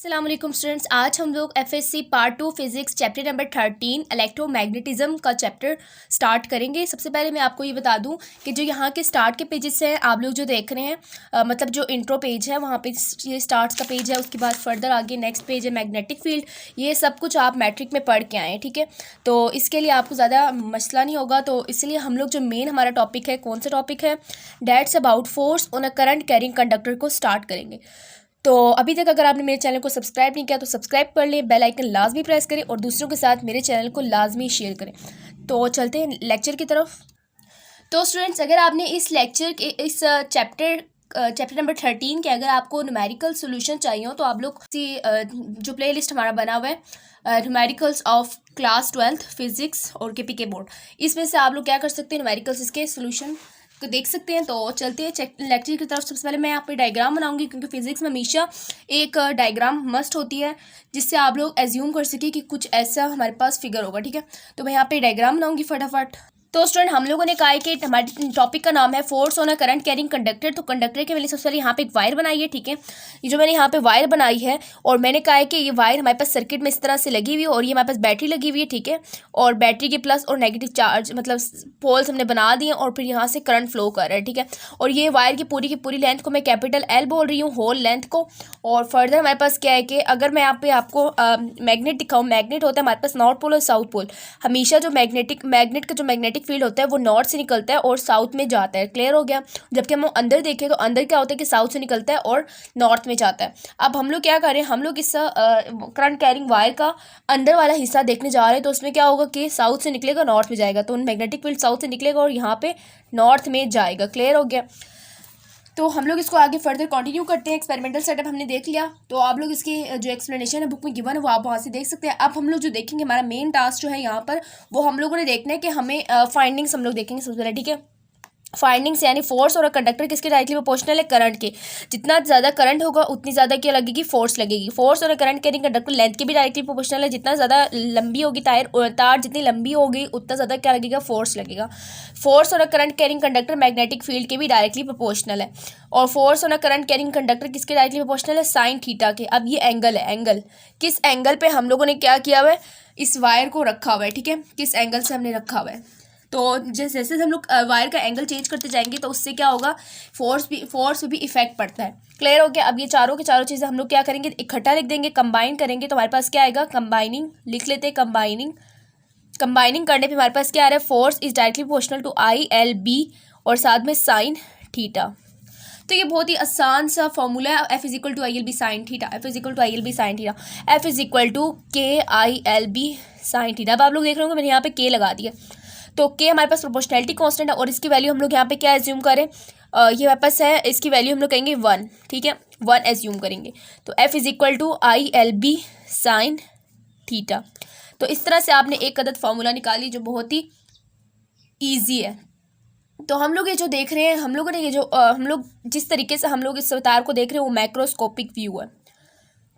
अस्सलाम वालेकुम स्टूडेंट्स, आज हम लोग FSc part 2 physics chapter number 13 electromagnetism का चैप्टर स्टार्ट करेंगे। सबसे पहले मैं आपको ये बता दूं कि जो यहाँ के स्टार्ट के पेजेस हैं आप लोग जो देख रहे हैं, मतलब जो इंट्रो पेज है वहाँ पे ये स्टार्ट का पेज है। उसके बाद फर्दर आगे नेक्स्ट पेज है मैग्नेटिक फील्ड। ये सब कुछ आप मैट्रिक में पढ़ के आए हैं, ठीक है। तो इसके लिए आपको ज़्यादा मसला नहीं होगा। तो इसलिए हम लोग जो मेन हमारा टॉपिक है, कौन सा टॉपिक है, that's about force on a current carrying conductor को स्टार्ट करेंगे। तो अभी तक अगर आपने मेरे चैनल को सब्सक्राइब नहीं किया तो सब्सक्राइब कर लें, बेल आइकन लाजमी प्रेस करें और दूसरों के साथ मेरे चैनल को लाजमी शेयर करें। तो चलते हैं लेक्चर की तरफ। तो स्टूडेंट्स, अगर आपने इस लेक्चर के इस चैप्टर नंबर 13 के अगर आपको न्यूमेरिकल सोल्यूशन चाहिए हो तो आप लोग जो प्ले लिस्ट हमारा बना हुआ है numericals of class 12th physics और केपीके बोर्ड, इसमें से आप लोग क्या कर सकते हैं, न्यूमेरिकल्स इसके सोल्यूशन को देख सकते हैं। तो चलते हैं लेक्चर की तरफ। सबसे पहले मैं यहाँ पे डायग्राम बनाऊंगी क्योंकि फिजिक्स में हमेशा एक डायग्राम मस्ट होती है जिससे आप लोग एज्यूम कर सके कि कुछ ऐसा हमारे पास फिगर होगा, ठीक है। तो मैं यहाँ पे डायग्राम बनाऊंगी फटाफट। तो स्टूडेंट, हम लोगों ने कहा है कि हमारे टॉपिक का नाम है force on a current carrying conductor. तो कंडक्टर के लिए सबसे पहले यहाँ पे एक वायर बनाई है, ठीक है। ये जो मैंने यहाँ पे वायर बनाई है और मैंने कहा है कि ये वायर हमारे पास सर्किट में इस तरह से लगी हुई है और ये हमारे पास बैटरी लगी हुई है, ठीक है। और बैटरी के प्लस और नेगेटिव चार्ज मतलब पोल्स हमने बना दिए और फिर यहाँ से करंट फ्लो कर रहा है, ठीक है। और ये वायर की पूरी लेंथ को मैं कैपिटल L बोल रही हूँ, होल लेंथ को। और फर्दर हमारे पास क्या है कि अगर मैं यहाँ पे आपको मैग्नेट दिखाऊँ, मैग्नेट होता है हमारे पास नॉर्थ पोल और साउथ पोल। हमेशा जो मैग्नेट का जो मैग्नेटिक फील्ड होता है वो नॉर्थ से निकलता है और साउथ में जाता है, क्लियर हो गया। जबकि हम अंदर देखें तो अंदर क्या होता है कि साउथ से निकलता है और नॉर्थ में जाता है। अब हम लोग क्या करें, हम लोग इस करंट कैरिंग वायर का अंदर वाला हिस्सा देखने जा रहे हैं। तो उसमें क्या होगा कि साउथ से निकलेगा नॉर्थ में जाएगा, तो मैग्नेटिक फील्ड साउथ से निकलेगा और यहाँ पे नॉर्थ में जाएगा, क्लियर हो गया। तो हम लोग इसको आगे फर्दर कंटिन्यू करते हैं। एक्सपेरिमेंटल सेटअप हमने देख लिया, तो आप लोग इसकी जो एक्सप्लेनेशन है बुक में गिवन है वो आप वहाँ से देख सकते हैं। अब हम लोग जो देखेंगे, हमारा मेन टास्क जो है यहाँ पर वो हम लोगों ने देखना है कि हमें फाइंडिंग्स हम लोग देखेंगे सबसे पहले, ठीक है। फाइंडिंग्स यानी फोर्स और कंडक्टर किसके डायरेक्टली प्रोपोर्शनल है, करंट के। जितना ज़्यादा करंट होगा उतनी ज़्यादा क्या लगेगी, फोर्स लगेगी। फोर्स और करंट कैरिंग कंडक्टर लेंथ के भी डायरेक्टली प्रोपोर्शनल है। जितना ज़्यादा लंबी होगी तार जितनी लंबी होगी उतना ज़्यादा क्या लगेगा, फोर्स लगेगा। फोर्स और current carrying conductor magnetic field के भी डायरेक्टली प्रोपोर्शनल है। और फोर्स और करंट कैरिंग कंडक्टर किसके डायरेक्टली प्रोपोर्शनल है, साइन थीटा के। अब ये एंगल है, एंगल किस एंगल पे हम लोगों ने क्या किया हुआ है, इस वायर को रखा हुआ है, ठीक है। किस एंगल से हमने रखा हुआ है। तो जैसे जैसे हम लोग वायर का एंगल चेंज करते जाएंगे तो उससे क्या होगा, फोर्स पे भी इफेक्ट पड़ता है, क्लियर हो गया। अब ये चारों की चारों चीज़ें हम लोग क्या करेंगे, इकट्ठा लिख देंगे, कंबाइन करेंगे तो हमारे पास क्या आएगा, कंबाइनिंग लिख लेते हैं। कंबाइनिंग करने पे हमारे पास क्या आ रहा है, force is directly proportional to ILB और साथ में साइन थीटा। तो ये बहुत ही आसान सा फॉर्मूला है, F is equal to ILB sine theta, F is equal to ILB sine theta, F is equal to KILB sine theta. अब आप लोग देख रहे होंगे मैंने यहाँ पे K लगा दिया। तो K हमारे पास प्रोपोर्शनैलिटी कांस्टेंट है और इसकी वैल्यू हम लोग यहाँ पे क्या एज्यूम करें, ये हमारे पास है, इसकी वैल्यू हम लोग कहेंगे 1, ठीक है, 1 एज्यूम करेंगे। तो F is equal to ILB sine theta. तो इस तरह से आपने एक अदद फार्मूला निकाली जो बहुत ही ईजी है। तो हम लोग ये जो देख रहे हैं, हम लोगों ने ये जो हम लोग जिस तरीके से हम लोग इस तार को देख रहे हैं वो मैक्रोस्कोपिक व्यू है,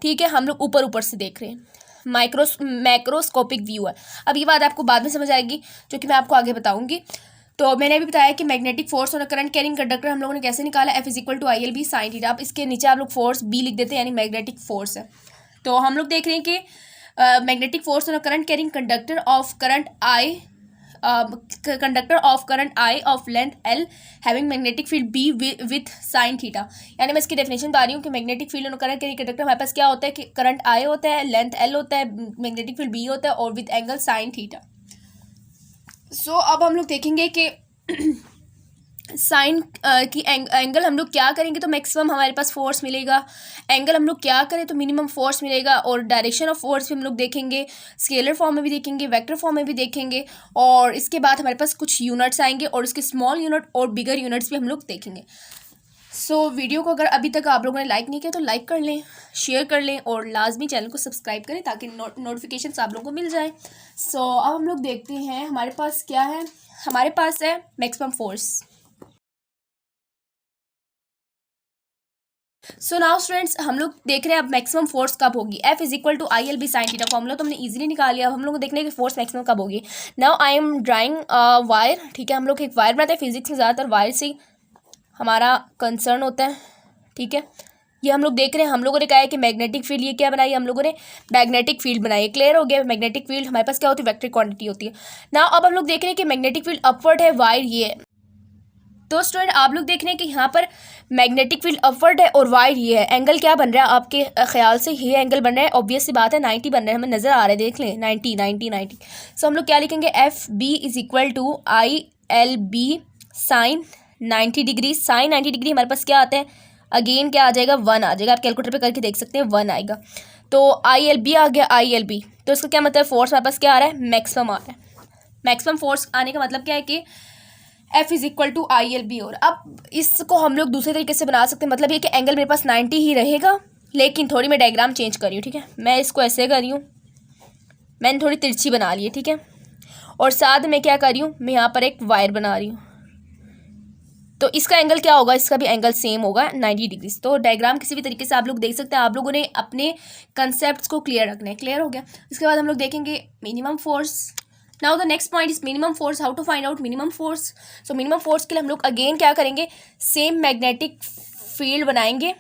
ठीक है। हम लोग ऊपर ऊपर से देख रहे हैं, मैक्रोस्कोपिक व्यू है। अब ये बात आपको बाद में समझ आएगी जो कि मैं आपको आगे बताऊंगी। तो मैंने अभी बताया कि मैग्नेटिक फोर्स और करंट कैरिंग कंडक्टर हम लोगों ने कैसे निकाला, F is equal to ILB sine theta. अब इसके नीचे आप लोग फोर्स B लिख देते हैं यानी मैग्नेटिक फोर्स है। तो हम लोग देख रहे हैं कि मैग्नेटिक फोर्स और current carrying conductor of current I of length L having magnetic field B with sine theta. यानी मैं इसकी डेफिनेशन बता रही हूँ कि मैग्नेटिक फील्ड और करंट कैरिंग कंडक्टर हमारे पास क्या होता है कि करंट I होता है, लेंथ L होता है, मैग्नेटिक फील्ड B होता है और विथ एंगल साइन थीटा। सो अब हम लोग देखेंगे कि साइन की एंगल हम लोग क्या करेंगे तो मैक्सिमम हमारे पास फोर्स मिलेगा, एंगल हम लोग क्या करें तो मिनिमम फोर्स मिलेगा। और डायरेक्शन ऑफ फोर्स भी हम लोग देखेंगे, स्केलर फॉर्म में भी देखेंगे, वेक्टर फॉर्म में भी देखेंगे। और इसके बाद हमारे पास कुछ यूनिट्स आएंगे और उसके स्मॉल यूनिट और बिगर यूनिट्स भी हम लोग देखेंगे। सो वीडियो को अगर अभी तक आप लोगों ने लाइक नहीं किया तो लाइक कर लें, शेयर कर लें और लाजमी चैनल को सब्सक्राइब करें ताकि नोटिफिकेशन आप लोगों को मिल जाए। सो अब हम लोग देखते हैं हमारे पास क्या है, हमारे पास है maximum force. So now students, हम लोग देख रहे हैं अब मैक्सिमम फोर्स कब होगी, F is equal to ILB sine theta. Formula तो हमने इजीली निकाल लिया। अब हम लोग देखने की फोर्स मैक्सिमम कब होगी। Now I am drawing wire, ठीक है। हम लोग एक वायर बनाते हैं, फिजिक्स में ज़्यादातर वायर से हमारा कंसर्न होता है, ठीक है। ये हम लोग देख रहे हैं, हम लोगों ने कहा है कि मैग्नेटिक फील्ड, ये क्या बनाई हम लोगों ने, मैग्नेटिक फील्ड बनाई है। क्लियर हो गया। मैग्नेटिक फील्ड हमारे पास क्या होती है, वेक्टर क्वांटिटी होती है ना। अब हम लोग देख रहे हैं कि मैग्नेटिक फील्ड अपवर्ड है, वायर ये है। तो स्टूडेंट आप लोग देख रहे हैं कि यहाँ पर मैग्नेटिक फील्ड अपवर्ड है और वायर ये है। एंगल क्या बन रहा है आपके ख्याल से, ये एंगल बन रहा है, ऑब्वियस सी बात है 90 बन रहा है, हमें नज़र आ रहा है, देख लें 90। सो हम लोग क्या लिखेंगे, F B is equal to I L B sine 90 degree. Sine 90 degree हमारे पास क्या आता है, अगेन क्या आ जाएगा, 1 आ जाएगा। आप कैलकुलेटर पे करके देख सकते हैं, 1 आएगा। तो आई एल बी आ गया, आई एल बी, तो इसका क्या मतलब, फोर्स हमारे पास क्या आ रहा है, मैक्सिमम आ रहा है। मैक्सिमम फोर्स आने का मतलब क्या है कि F is equal to I L B. और अब इसको हम लोग दूसरे तरीके से बना सकते हैं, मतलब ये कि एंगल मेरे पास 90 ही रहेगा, लेकिन थोड़ी मैं डायग्राम चेंज कर रही हूँ, ठीक है। मैं इसको ऐसे कर रही हूँ, मैंने थोड़ी तिरछी बना ली है, ठीक है। और साथ में क्या कर रही हूँ, मैं यहाँ पर एक वायर बना रही हूँ, तो इसका एंगल क्या होगा, इसका भी एंगल सेम होगा 90 डिग्री। तो डायग्राम किसी भी तरीके से आप लोग देख सकते हैं। आप लोगों ने अपने कंसेप्ट को क्लियर रखना है। क्लियर हो गया। इसके बाद हम लोग देखेंगे minimum force. Now the next point is minimum force. How to find out minimum force. So minimum force के लिए हम लोग अगेन क्या करेंगे, सेम मैग्नेटिक फील्ड बनाएंगे।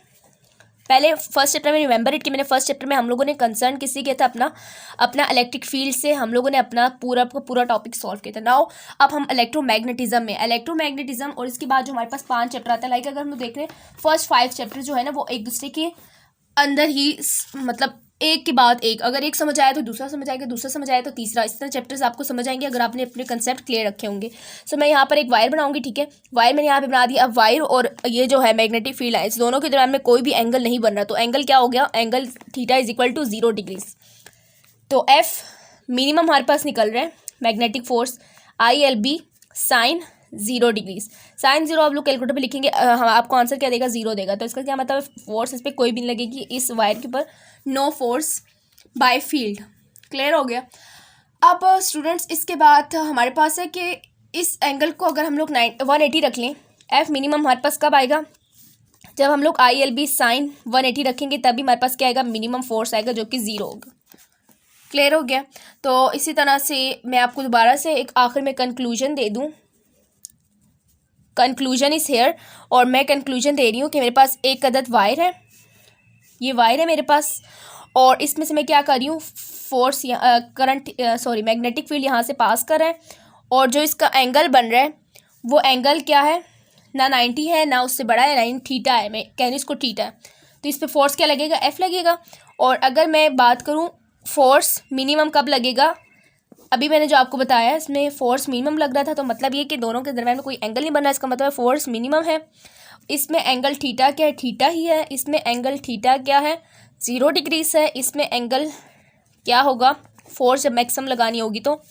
पहले फर्स्ट चैप्टर में रिमेंबर इट कि मैंने फर्स्ट चैप्टर में हम लोगों ने कंसर्न किसी किया था, अपना इलेक्ट्रिक फील्ड से हम लोगों ने अपना पूरा टॉपिक सॉल्व किया था। नाउ अब हम इलेक्ट्रोमैग्नेटिज्म में, इलेक्ट्रोमैग्नेटिज्म और इसके बाद जो हमारे पास 5 चैप्टर आता है, लाइक अगर हम देख रहे हैं फर्स्ट 5 चैप्टर जो है ना वो एक दूसरे के अंदर ही, मतलब एक के बाद एक, अगर एक समझ आया तो दूसरा समझ आएगा, दूसरा समझ आया तो तीसरा, इस तरह चैप्टर्स आपको समझ आएंगे अगर आपने अपने कंसेप्ट क्लियर रखे होंगे। सो मैं यहाँ पर एक वायर बनाऊंगी, ठीक है। वायर मैंने यहाँ पे बना दिया। अब वायर और ये जो है मैग्नेटिक फील्ड है, इस दोनों के दरम्यान में कोई भी एंगल नहीं बन रहा, तो एंगल क्या हो गया, angle theta is equal to 0 degrees. तो एफ मिनिमम हमारे पास निकल रहा है, magnetic force I L B sine 0 degrees. Sine 0 आप लोग कैलकुलेटर पे लिखेंगे, हम आपको आंसर क्या देगा, 0 देगा। तो इसका क्या मतलब, फोर्स इस पर कोई भी नहीं लगेगी, इस वायर के ऊपर no force by field. Clear हो गया। अब स्टूडेंट्स इसके बाद हमारे पास है कि इस एंगल को अगर हम लोग 180 रख लें, एफ मिनिमम हमारे पास कब आएगा, जब हम लोग आई एल बी साइन 180 रखेंगे, तभी हमारे पास क्या आएगा, मिनिमम फोर्स आएगा, जो कि 0 होगा। क्लियर हो गया। तो इसी तरह से मैं आपको दोबारा से एक आखिर में कंक्लूजन दे दूं। कंक्लूजन इज हेयर, और मैं कंक्लूजन दे रही हूँ कि मेरे पास एक अदद वायर है, ये वायर है मेरे पास, और इसमें से मैं क्या कर रही हूँ, फोर्स करंट मैग्नेटिक फील्ड यहाँ से पास कर रहा है, और जो इसका एंगल बन रहा है वो एंगल क्या है, ना 90 है ना उससे बड़ा है, ना थीटा है, मैं कह रही हूँ इसको थीटा है। तो इस पर फोर्स क्या लगेगा, एफ लगेगा। और अगर मैं बात करूँ फोर्स मिनिमम कब लगेगा, अभी मैंने जो आपको बताया इसमें फोर्स मिनिमम लग रहा था, तो मतलब ये कि दोनों के दरम्यान में कोई एंगल नहीं बन रहा, इसका मतलब फोर्स मिनिमम है। इसमें एंगल थीटा क्या है, थीटा ही है। इसमें एंगल थीटा क्या है, 0 डिग्रीज है। इसमें एंगल क्या होगा, फोर्स जब मैक्सिमम लगानी होगी तो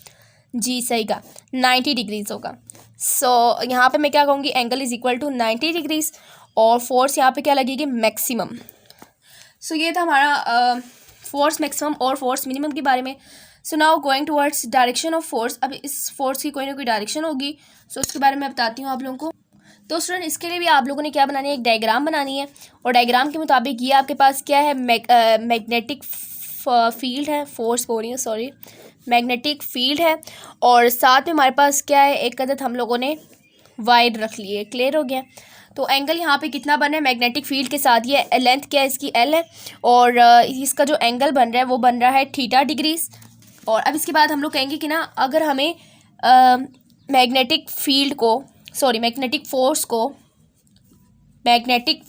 जी सही का 90 डिग्रीज होगा। सो यहाँ पे मैं क्या कहूँगी, angle is equal to 90 degrees, और फोर्स यहाँ पे क्या लगेगी, मैक्सिमम। सो ये था हमारा फोर्स मैक्सिमम और फोर्स मिनिमम के बारे में। So now going towards direction of force. अब इस फोर्स की कोई ना कोई डायरेक्शन होगी, सो उसके बारे में बताती हूँ आप लोगों को। तो स्टूडेंट इसके लिए भी आप लोगों ने क्या बनानी है, एक डायग्राम बनानी है, और डायग्राम के मुताबिक ये आपके पास क्या है, मैग्नेटिक फील्ड है, फोर्स बोल रही हूँ सॉरी, मैग्नेटिक फील्ड है, और साथ में हमारे पास क्या है, एक अदद हम लोगों ने वायर रख ली है। क्लियर हो गया। तो एंगल यहाँ पे कितना बन रहा है मैग्नेटिक फील्ड के साथ, ये लेंथ क्या है इसकी, एल है, और इसका जो एंगल बन रहा है वो बन रहा है थीटा डिग्रीज। और अब इसके बाद हम लोग कहेंगे कि ना, अगर हमें मैग्नेटिक फील्ड को मैग्नेटिक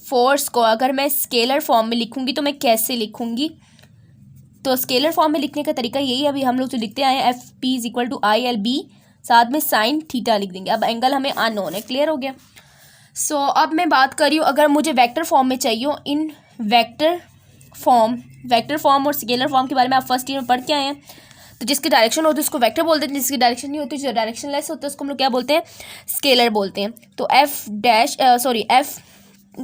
फोर्स को अगर मैं स्केलर फॉर्म में लिखूंगी तो मैं कैसे लिखूंगी। तो स्केलर फॉर्म में लिखने का तरीका यही है, अभी हम लोग जो लिखते आए हैं, F P is equal to I L B, साथ में साइन थीटा लिख देंगे। अब एंगल हमें अननोन है। क्लियर हो गया। सो अब मैं बात कर रही हूँ, अगर मुझे वेक्टर फॉर्म में चाहिए हो, इन वेक्टर फॉर्म और स्केलर फॉर्म के बारे में आप फर्स्ट ईयर में पढ़ के आए हैं। तो जिसकी डायरेक्शन होती है उसको वेक्टर बोलते हैं, जिसकी डायरेक्शन नहीं होती, जो डायरेक्शन लेस होता है उसको हम लोग क्या बोलते हैं, स्केलर बोलते हैं। तो एफ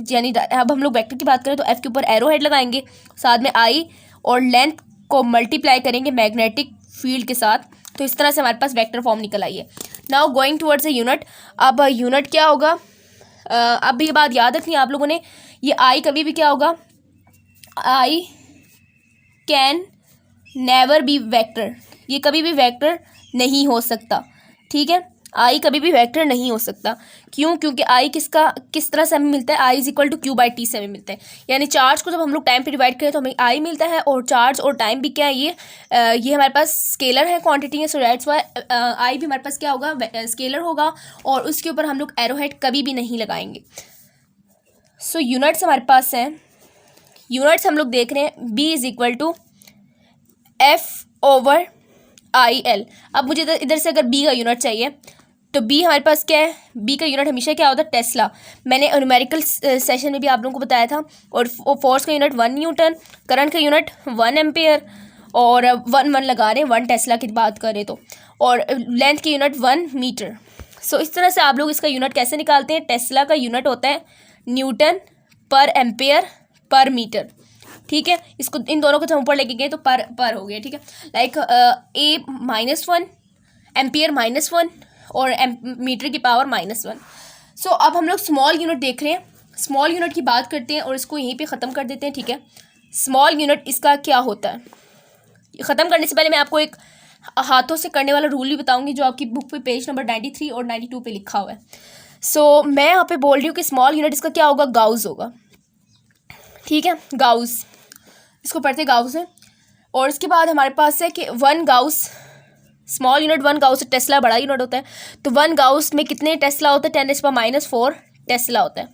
यानी अब हम लोग वेक्टर की बात करें तो एफ के ऊपर एरो हेड लगाएंगे, साथ में आई और लेंथ को मल्टीप्लाई करेंगे मैग्नेटिक फील्ड के साथ, तो इस तरह से हमारे पास वेक्टर फॉर्म निकल आई है। Now going towards a unit. अब यूनिट क्या होगा, अब ये बात याद रखनी है आप लोगों ने, ये आई कभी भी क्या होगा, I can never be vector, ये कभी भी वेक्टर नहीं हो सकता। ठीक है। आई कभी भी वेक्टर नहीं हो सकता। क्यों? क्योंकि आई किस तरह से हमें मिलता है, I is equal to Q/T से हमें मिलता है। यानी चार्ज को जब हम लोग टाइम पे डिवाइड करें तो हमें आई मिलता है, और चार्ज और टाइम भी क्या है, ये हमारे पास स्केलर है, क्वांटिटी है, सो दैट्स व्हाई आई भी हमारे पास क्या होगा, स्केलर होगा, और उसके ऊपर हम लोग एरो हेड कभी भी नहीं लगाएंगे। सो यूनिट्स हमारे पास हैं, यूनिट्स हम लोग देख रहे हैं, B is equal to F/IL। अब मुझे इधर से अगर B का यूनिट चाहिए तो B हमारे पास क्या है, B का यूनिट हमेशा क्या होता है, टेस्ला। मैंने न्यूमेरिकल सेशन में भी आप लोगों को बताया था। और फोर्स का यूनिट 1 न्यूटन, करंट का यूनिट 1 एम्पेयर, और 1 लगा रहे हैं, 1 टेस्ला की बात करें तो, और लेंथ की यूनिट 1 मीटर। सो इस तरह से आप लोग इसका यूनिट कैसे निकालते हैं, टेस्ला का यूनिट होता है Newton per ampere per metre. ठीक है, इसको इन दोनों को हम ऊपर लेके गए तो पर हो गया। ठीक है, लाइक A-1 एम्पियर -1 और मीटर की पावर -1। सो अब हम लोग स्मॉल यूनिट देख रहे हैं, स्मॉल यूनिट की बात करते हैं और इसको यहीं पे ख़त्म कर देते हैं। ठीक है, स्मॉल यूनिट इसका क्या होता है, ख़त्म करने से पहले मैं आपको एक हाथों से करने वाला रूल भी बताऊंगी जो आपकी बुक पे पेज नंबर 93 और 92 पे लिखा हुआ है। सो मैं यहाँ पे बोल रही हूँ कि स्मॉल यूनिट इसका क्या होगा, गाउस होगा। ठीक है, गाउस, इसको पढ़ते गाउस है। और इसके बाद हमारे पास है कि 1 Gauss, small unit 1 Gauss, Tesla बड़ा यूनिट होता है, तो 1 गाउस में कितने टेस्ला होते हैं, 10⁻⁻⁴ टेस्ला होता है।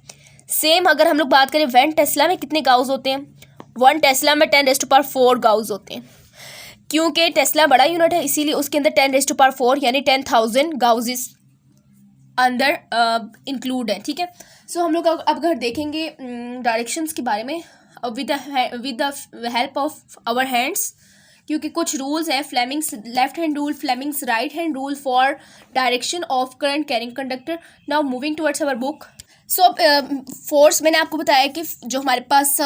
सेम अगर हम लोग बात करें 1 टेस्ला में कितने गाउस होते हैं, 1 टेस्ला में 10⁻⁴ गाउस होते हैं। क्योंकि टेस्ला बड़ा यूनिट है इसीलिए उसके अंदर 10⁻⁴ यानी 10,000 गाउसेस अंदर इंक्लूड है। ठीक है, सो हम लोग अब अगर देखेंगे डायरेक्शंस के बारे में with the help of our hands, क्योंकि कुछ रूल्स हैं, Fleming's left hand rule, Fleming's right hand rule for direction of current carrying conductor. Now moving towards our book. So force मैंने आपको बताया कि जो हमारे पास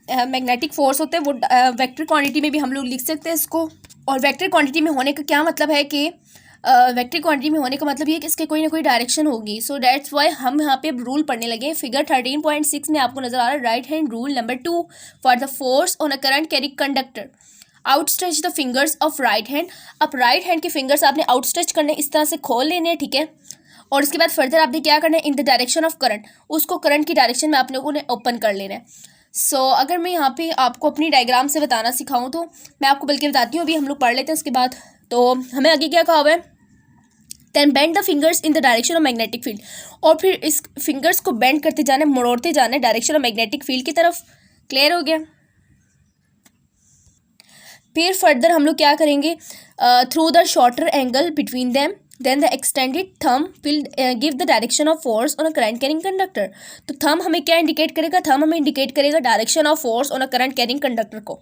मैग्नेटिक फोर्स होते हैं वो वेक्टर क्वांटिटी में भी हम लोग लिख सकते हैं इसको। और वेक्टर क्वांटिटी में होने का क्या मतलब है कि वेक्टर क्वांटिटी में होने का मतलब ये है कि इसके कोई ना कोई डायरेक्शन होगी। सो दैट्स वाई हम यहाँ पे रूल पढ़ने लगे। फिगर 13.6 में आपको नजर आ रहा है right hand rule number 2 for the force on a current carrying conductor, outstretch the fingers of right hand. अब राइट हैंड के फिंगर्स आपने आउटस्ट्रेच करने, इस तरह से खोल लेने हैं। ठीक है, और उसके बाद फर्दर आपने क्या करना है, इन द डायरेक्शन ऑफ करंट, उसको करंट की डायरेक्शन में आप लोगों ने ओपन कर लेना है। सो अगर मैं यहाँ पे आपको अपनी डायग्राम से बताना सिखाऊं तो मैं आपको बल्कि बताती हूँ, अभी हम लोग पढ़ लेते हैं उसके बाद। तो हमें आगे क्या कहा हुआ है, then bend the fingers in the direction of magnetic field, और फिर इस फिंगर्स को बेंड करते जाना है, मोड़ते जाना है डायरेक्शन ऑफ मैग्नेटिक फील्ड की तरफ। क्लियर हो गया। फिर फर्दर हम लोग क्या करेंगे, through the shorter angle between them then the extended thumb will give the direction of force on a current carrying conductor. तो थंब हमें क्या इंडिकेट करेगा, थंब हमें इंडिकेट करेगा direction of force on a current carrying conductor को।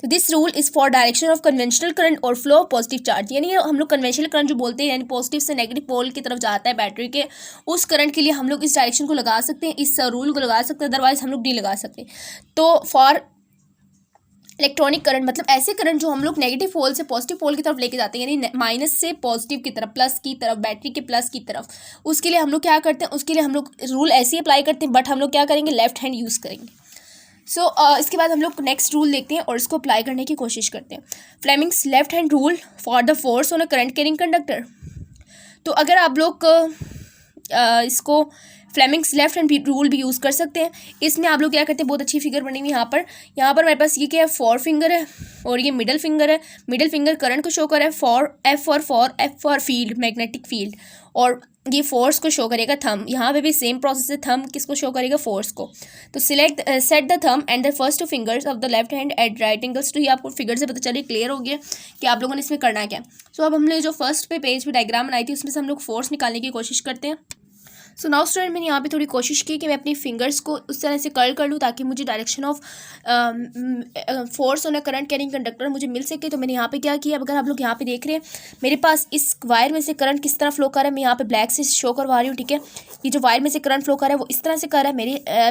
तो this rule is for direction of conventional current और flow of positive charge, यानी हम लोग कन्वेंशनल करंट जो बोलते हैं, यानी पॉजिटिव से नेगेटिव पोल की तरफ जाता है बैटरी के, उस करंट के लिए हम लोग इस डायरेक्शन को लगा सकते हैं, इस रूल को लगा सकते हैं, अदरवाइज हम लोग नहीं लगा सकते। तो फॉर इलेक्ट्रॉनिक करंट मतलब ऐसे करंट जो हम लोग नेगेटिव पोल से पॉजिटिव पोल की तरफ लेके जाते हैं, यानी माइनस से पॉजिटिव की तरफ, प्लस की तरफ, बैटरी के प्लस की तरफ, उसके लिए हम लोग क्या करते हैं, उसके लिए हम लोग रूल ऐसे ही अप्लाई करते हैं, बट हम लोग क्या करेंगे, लेफ्ट हैंड यूज़ करेंगे। सो इसके बाद हम लोग नेक्स्ट रूल देखते हैं और इसको अप्लाई करने की कोशिश करते हैं। Fleming's left hand rule for the force on a current carrying conductor. तो अगर आप लोग इसको फ्लेमिंग्स लेफ्ट हैंड रूल भी यूज़ कर सकते हैं। इसमें आप लोग क्या करते हैं, बहुत अच्छी फिगर बनी हुई यहाँ पर मेरे पास ये क्या है, 4 फिंगर है और ये मिडल फिंगर है। मिडल फिंगर करंट को शो कर रहा है, F for field, magnetic field, और ये फोर्स को शो करेगा थंब। यहाँ पे भी सेम प्रोसेस है, थंब किसको शो करेगा, फोर्स को। तो select set the thumb and the first 2 fingers of the left hand eight right angles. तो ये आपको फिगर से पता चलिए, क्लियर हो गया कि आप लोगों ने इसमें करना है क्या। सो अब हमने जो फर्स्ट पे पेज पे डायग्राम बनाई थी उसमें से हम लोग फोर्स निकालने की कोशिश करते हैं। सो नाउ स्टूडेंट, मैंने यहाँ पे थोड़ी कोशिश की कि मैं अपनी फिंगर्स को उस तरह से कर्ल कर लूँ ताकि मुझे direction of force on a current carrying conductor मुझे मिल सके। तो मैंने यहाँ पे क्या किया, अगर आप लोग यहाँ पे देख रहे हैं, मेरे पास इस वायर में से करंट किस तरह फ्लो कर रहा है, मैं यहाँ पे ब्लैक से शो करवा रही हूँ। ठीक है, ये जो वायर में से करंट फ्लो कर रहा है वो इस तरह से कर रहा है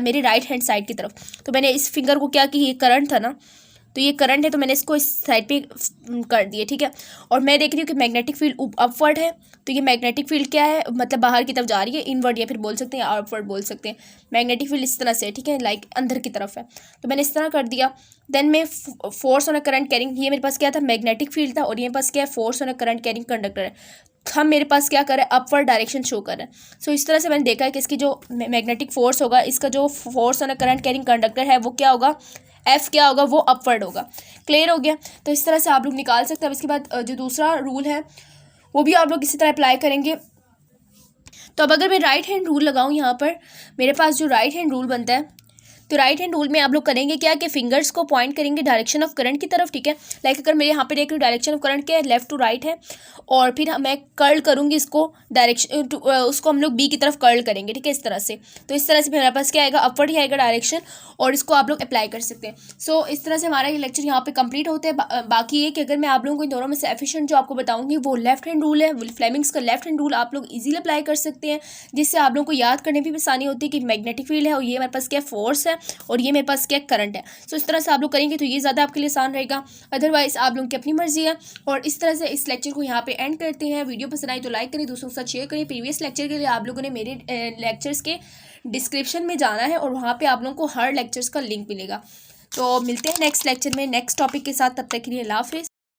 मेरे राइट हैंड साइड की तरफ। तो मैंने इस फिंगर को क्या कि ये करंट था ना, तो ये करंट है, तो मैंने इसको इस साइड पे कर दिया। ठीक है, और मैं देख रही हूँ कि मैग्नेटिक फील्ड अपवर्ड है, तो ये मैग्नेटिक फील्ड क्या है, मतलब बाहर की तरफ जा रही है, इनवर्ड या फिर बोल सकते हैं अपवर्ड बोल सकते हैं। मैग्नेटिक फील्ड इस तरह से, ठीक है, लाइक अंदर की तरफ है, तो मैंने इस तरह कर दिया। देन मैं force on a current carrying, ये मेरे पास क्या था, मैग्नेटिक फील्ड था, और ये मेरे पास क्या है, force on a current carrying conductor है। हम मेरे पास क्या कर रहा है, अपवर्ड डायरेक्शन शो कर रहा है। सो इस तरह से मैंने देखा है कि इसकी जो मैग्नेटिक फोर्स होगा, इसका जो force on current carrying conductor है वो क्या होगा, एफ क्या होगा, वो अपवर्ड होगा। क्लियर हो गया। तो इस तरह से आप लोग निकाल सकते हैं। अब इसके बाद जो दूसरा रूल है वो भी आप लोग इसी तरह अप्लाई करेंगे। तो अब अगर मैं राइट हैंड रूल लगाऊं, यहाँ पर मेरे पास जो राइट हैंड रूल बनता है, तो राइट हैंड रूल में आप लोग करेंगे क्या कि फिंगर्स को पॉइंट करेंगे डायरेक्शन ऑफ करंट की तरफ, ठीक है। लाइक अगर मेरे यहाँ पे देख रही हूँ डायरेक्शन ऑफ करंट क्या है, लेफ्ट टू राइट है, और फिर मैं कर्ल करूँगी इसको डायरेक्शन उसको हम लोग बी की तरफ कर्ल करेंगे, ठीक है, इस तरह से। तो इस तरह से मेरे पास क्या आएगा, अपवर्ड ही आएगा डायरेक्शन, और इसको आप लोग अप्लाई कर सकते हैं। सो इस तरह से हमारा ये लेक्चर यहाँ पे कंप्लीट होता है। बाकी ये कि अगर मैं आप लोगों को इन दोनों में से एफिशिएंट जो आपको बताऊँगी वो लेफ्ट हैंड रूल है, फ्लेमिंग्स का लेफ्ट हैंड रूल आप लोग ईजिली अप्लाई कर सकते हैं, जिससे आप लोगों को याद करने में भी आसानी होती है कि मैग्नेटिक फील्ड है और ये मेरे पास क्या फोर्स है और ये मेरे पास क्या करंट है। सो इस तरह से आप लोग करेंगे तो ये ज़्यादा आपके लिए आसान रहेगा। अदरवाइज आप लोगों की अपनी मर्जी है। और इस तरह से इस लेक्चर को यहाँ पे एंड करते हैं। वीडियो पसंद आई तो लाइक करें, दूसरों के साथ शेयर करें। प्रीवियस लेक्चर के लिए आप लोगों ने मेरे लेक्चर्स के डिस्क्रिप्शन में जाना है और वहाँ पे आप लोगों को हर लेक्चर्स का लिंक मिलेगा। तो मिलते हैं नेक्स्ट लेक्चर में नेक्स्ट टॉपिक के साथ। तब तक के लिए अल्लाह हाफिज़।